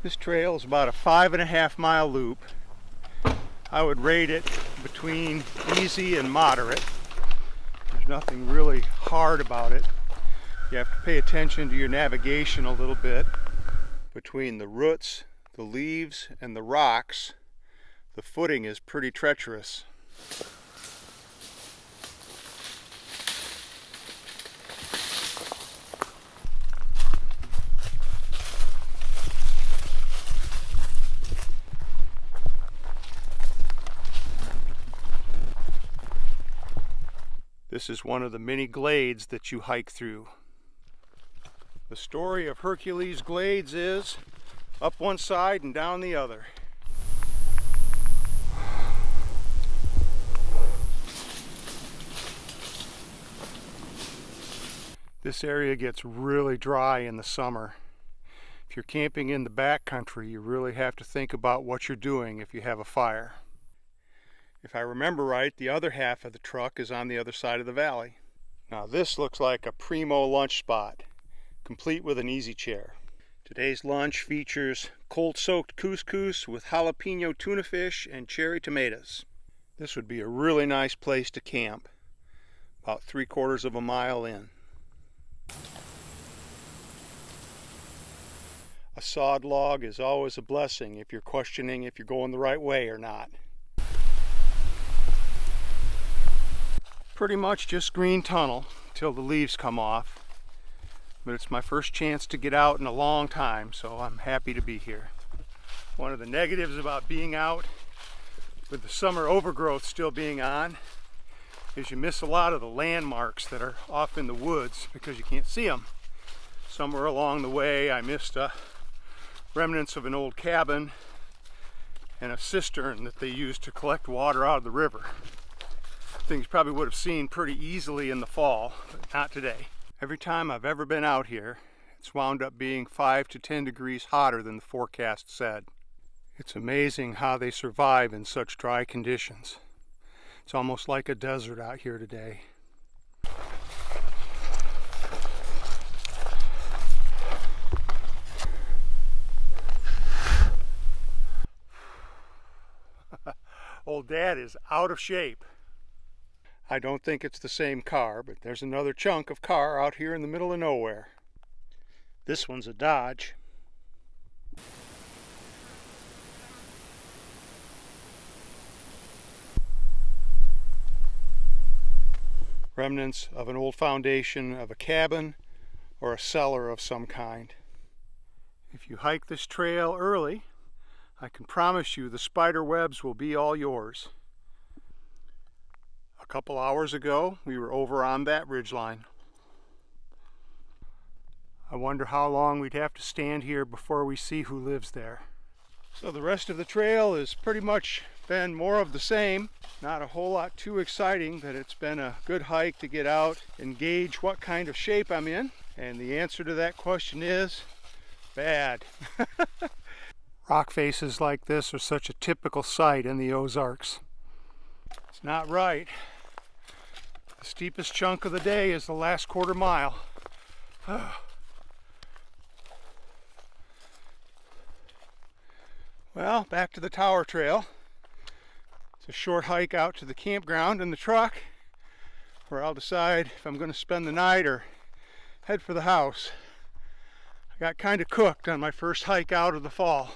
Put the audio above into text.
This trail is about a 5.5-mile loop. I would rate it between easy and moderate. There's nothing really hard about it. You have to pay attention to your navigation a little bit. Between the roots, the leaves, and the rocks, the footing is pretty treacherous. This is one of the many glades that you hike through. The story of Hercules Glades is up one side and down the other. This area gets really dry in the summer. If you're camping in the backcountry, you really have to think about what you're doing if you have a fire. If I remember right, the other half of the truck is on the other side of the valley. Now this looks like a primo lunch spot, complete with an easy chair. Today's lunch features cold-soaked couscous with jalapeno tuna fish and cherry tomatoes. This would be a really nice place to camp, about 3/4 of a mile in. A sawed log is always a blessing if you're questioning if you're going the right way or not. Pretty much just green tunnel till the leaves come off, but it's my first chance to get out in a long time, so I'm happy to be here. One of the negatives about being out with the summer overgrowth still being on is you miss a lot of the landmarks that are off in the woods because you can't see them. Somewhere along the way I missed remnants of an old cabin and a cistern that they used to collect water out of the river. Things probably would have seen pretty easily in the fall, but not today. Every time I've ever been out here, it's wound up being 5 to 10 degrees hotter than the forecast said. It's amazing how they survive in such dry conditions. It's almost like a desert out here today. Old Dad is out of shape. I don't think it's the same car, but there's another chunk of car out here in the middle of nowhere. This one's a Dodge. Remnants of an old foundation of a cabin or a cellar of some kind. If you hike this trail early, I can promise you the spider webs will be all yours. A couple hours ago, we were over on that ridgeline. I wonder how long we'd have to stand here before we see who lives there. So the rest of the trail has pretty much been more of the same. Not a whole lot too exciting, but it's been a good hike to get out and gauge what kind of shape I'm in. And the answer to that question is bad. Rock faces like this are such a typical sight in the Ozarks. It's not right. The steepest chunk of the day is the last quarter mile. Well, back to the Tower Trail. It's a short hike out to the campground in the truck, where I'll decide if I'm going to spend the night or head for the house. I got kind of cooked on my first hike out of the fall.